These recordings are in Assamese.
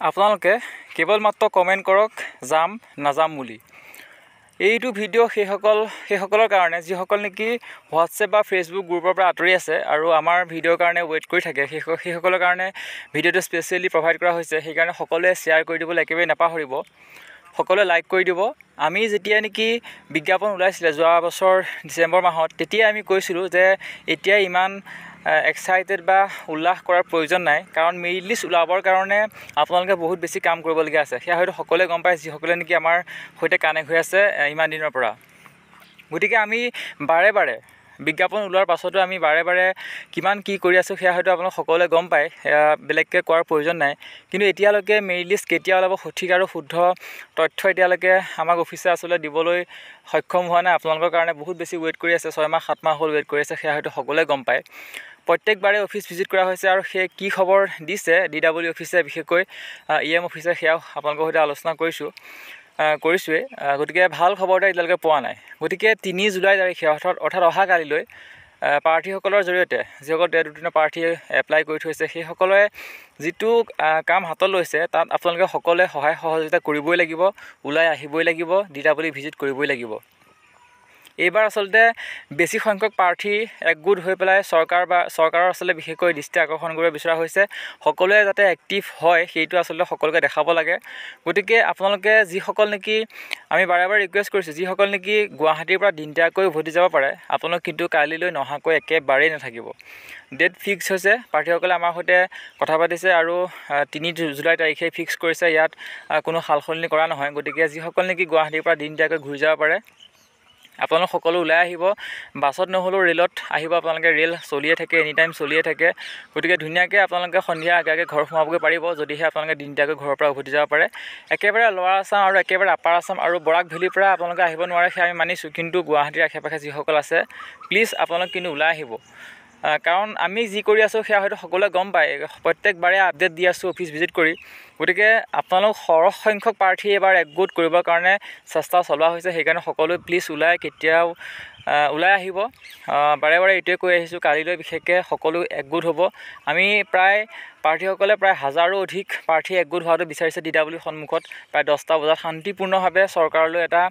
আপোনালোকে কেৱল মাত্ৰ কমেণ্ট কৰক যাম নাযাম বুলি। এইটো ভিডিঅ' সেইসকলৰ কাৰণে যিসকল নেকি হোৱাটছএপ বা ফেচবুক গ্ৰুপৰ পৰা আঁতৰি আছে আৰু আমাৰ ভিডিঅ'ৰ কাৰণে ৱেইট কৰি থাকে, সেইসকলৰ কাৰণে ভিডিঅ'টো স্পেচিয়েলি প্ৰভাইড কৰা হৈছে। সেইকাৰণে সকলোৱে শ্বেয়াৰ কৰি দিবলৈ একেবাৰে নাপাহৰিব, সকলোৱে লাইক কৰি দিব। আমি যেতিয়া নেকি বিজ্ঞাপন ওলাইছিলে যোৱা বছৰ ডিচেম্বৰ মাহত, তেতিয়াই আমি কৈছিলোঁ যে এতিয়া ইমান এক্সাইটেড বা উল্লাস কৰাৰ প্ৰয়োজন নাই, কাৰণ মেৰিট লিষ্ট ওলাবৰ কাৰণে আপোনালোকে বহুত বেছি কাম কৰিবলগীয়া আছে। সেয়া হয়তো সকলোৱে গম পায় যিসকলে নেকি আমাৰ সৈতে কানেক্ট হৈ আছে ইমান দিনৰ পৰা। গতিকে আমি বাৰে বাৰে বিজ্ঞাপন ওলোৱাৰ পাছতো আমি বাৰে বাৰে কিমান কি কৰি আছোঁ সেয়া হয়তো আপোনালোক সকলোৱে গম পায়, বেলেগকৈ কোৱাৰ প্ৰয়োজন নাই। কিন্তু এতিয়ালৈকে মেৰিট লিষ্ট কেতিয়া ওলাব সঠিক আৰু শুদ্ধ তথ্য এতিয়ালৈকে আমাক অফিচে আচলতে দিবলৈ সক্ষম হোৱা নাই। আপোনালোকৰ কাৰণে বহুত বেছি ৱেইট কৰি আছে, 6 মাহ 7 মাহ হ'ল ৱেইট কৰি আছে, সেয়া হয়তো সকলোৱে গম পায়। প্ৰত্যেকবাৰে অফিচ ভিজিট কৰা হৈছে আৰু সেই কি খবৰ দিছে DW অফিচে, বিশেষকৈ EM অফিচে, সেয়াও আপোনালোকৰ সৈতে আলোচনা কৰিছোঁৱেই। গতিকে ভাল খবৰ এটা এতিয়ালৈকে পোৱা নাই। গতিকে 3 জুলাই তাৰিখে অৰ্থাৎ অহা কালিলৈ প্ৰাৰ্থীসকলৰ জৰিয়তে যিসকল দুদিনৰ প্ৰাৰ্থী এপ্লাই কৰি থৈছে, সেইসকলে যিটো কাম হাতত লৈছে তাত আপোনালোকে সকলোৱে সহায় সহযোগিতা কৰিবই লাগিব, ওলাই আহিবই লাগিব, DW ভিজিট কৰিবই লাগিব। এইবাৰ আচলতে বেছি সংখ্যক প্ৰাৰ্থী একগোট হৈ পেলাই চৰকাৰৰ আচলতে বিশেষকৈ দৃষ্টি আকৰ্ষণ কৰিব বিচৰা হৈছে। সকলোৱে যাতে এক্টিভ হয় সেইটো আচলতে সকলোকে দেখাব লাগে। গতিকে আপোনালোকে যিসকল নেকি, আমি বাৰে বাৰে ৰিকুৱেষ্ট কৰিছোঁ, যিসকল নেকি গুৱাহাটীৰ পৰা দিনতীয়াকৈ উভতি যাব পাৰে, আপোনালোক কিন্তু কালিলৈ নহাকৈ একেবাৰেই নাথাকিব। ডেট ফিক্স হৈছে, প্ৰাৰ্থীসকলে আমাৰ সৈতে কথা পাতিছে আৰু 3 জুলাই তাৰিখে ফিক্স কৰিছে, ইয়াত কোনো সালসলনি কৰা নহয়। গতিকে যিসকল নেকি গুৱাহাটীৰ পৰা দিনতীয়াকৈ ঘূৰি যাব পাৰে, আপোনালোক সকলো ওলাই আহিব। বাছত নহ'লেও ৰেলত আহিব, আপোনালোকে ৰেল চলিয়ে থাকে, এনি টাইম চলিয়ে থাকে। গতিকে ধুনীয়াকৈ আপোনালোকে সন্ধিয়া আগে ঘৰ সোমাবগৈ পাৰিব, যদিহে আপোনালোকে দিনতীয়াকৈ ঘৰৰ পৰা উভতি যাব পাৰে। একেবাৰে লৱাৰ আছাম আৰু একেবাৰে আপাৰ আছাম আৰু বৰাক ভেলীৰ পৰা আপোনালোকে আহিব নোৱাৰে, সেয়া আমি মানিছোঁ। কিন্তু গুৱাহাটীৰ আশে পাশে যিসকল আছে, প্লিজ আপোনালোক কিন্তু ওলাই আহিব। কাৰণ আমি যি কৰি আছোঁ সেয়া হয়তো সকলোৱে গম পায়, প্ৰত্যেকবাৰে আপডেট দি আছোঁ অফিচ ভিজিট কৰি। গতিকে আপোনালোক সৰহ সংখ্যক প্ৰাৰ্থী এবাৰ একগোট কৰিবৰ কাৰণে চেষ্টা চলোৱা হৈছে। সেইকাৰণে সকলোৱে প্লিজ ওলাই আহিব। বাৰে বাৰে এইটোৱে কৈ আহিছোঁ, কালিলৈ বিশেষকৈ সকলো একগোট হ'ব। আমি প্ৰাৰ্থীসকলে প্ৰায় 1000ৰো অধিক প্ৰাৰ্থী একগোট হোৱাটো বিচাৰিছে DW সন্মুখত। প্ৰায় 10টা বজাত শান্তিপূৰ্ণভাৱে চৰকাৰলৈ এটা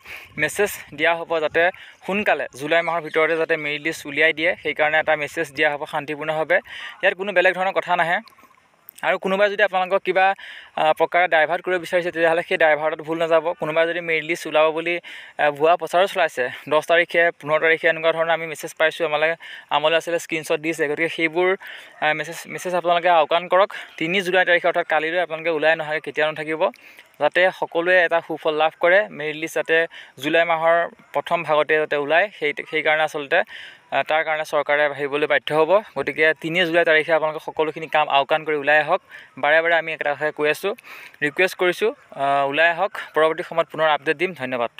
মেছেজ দিয়া হ'ব, যাতে সোনকালে জুলাই মাহৰ ভিতৰতে যাতে মেৰিট লিষ্ট উলিয়াই দিয়ে, সেইকাৰণে এটা মেছেজ দিয়া হ'ব শান্তিপূৰ্ণভাৱে। ইয়াত কোনো বেলেগ ধৰণৰ কথা নাহে। আৰু কোনোবাই যদি আপোনালোকক কিবা প্ৰকাৰে ডাইভাৰ্ট কৰিব বিচাৰিছে, তেতিয়াহ'লে সেই ডাইভাৰ্টত ভুল নাযাব। কোনোবাই যদি মেৰিট লিষ্ট ওলাব বুলি ভুৱা প্ৰচাৰো চলাইছে, 10 তাৰিখে 15 তাৰিখে এনেকুৱা ধৰণৰ আমি মেছেজ পাইছোঁ, আমালৈ আচলতে স্ক্ৰীনশ্বট দিছে। গতিকে সেইবোৰ মেছেজ আপোনালোকে আওকাণ কৰক। 3 জুলাই তাৰিখে অৰ্থাৎ কালিলৈ আপোনালোকে ওলাই নহাকৈ কেতিয়াও নাথাকিব, যাতে সকলোৱে এটা সুফল লাভ কৰে। মেৰিট লিষ্ট যাতে জুলাই মাহৰ প্ৰথম ভাগতে যাতে ওলায়, সেইকাৰণে আচলতে তাৰ কাৰণে চৰকাৰে ভাবিবলৈ বাধ্য হ'ব। গতিকে 3 জুলাই তাৰিখে আপোনালোকে সকলোখিনি কাম আওকাণ কৰি ওলাই আহক। বাৰে বাৰে আমি এটা কথাই কৈ আছোঁ, ৰিকুৱেষ্ট কৰিছোঁ, ওলাই আহক। পৰৱৰ্তী সময়ত পুনৰ আপডেট দিম। ধন্যবাদ।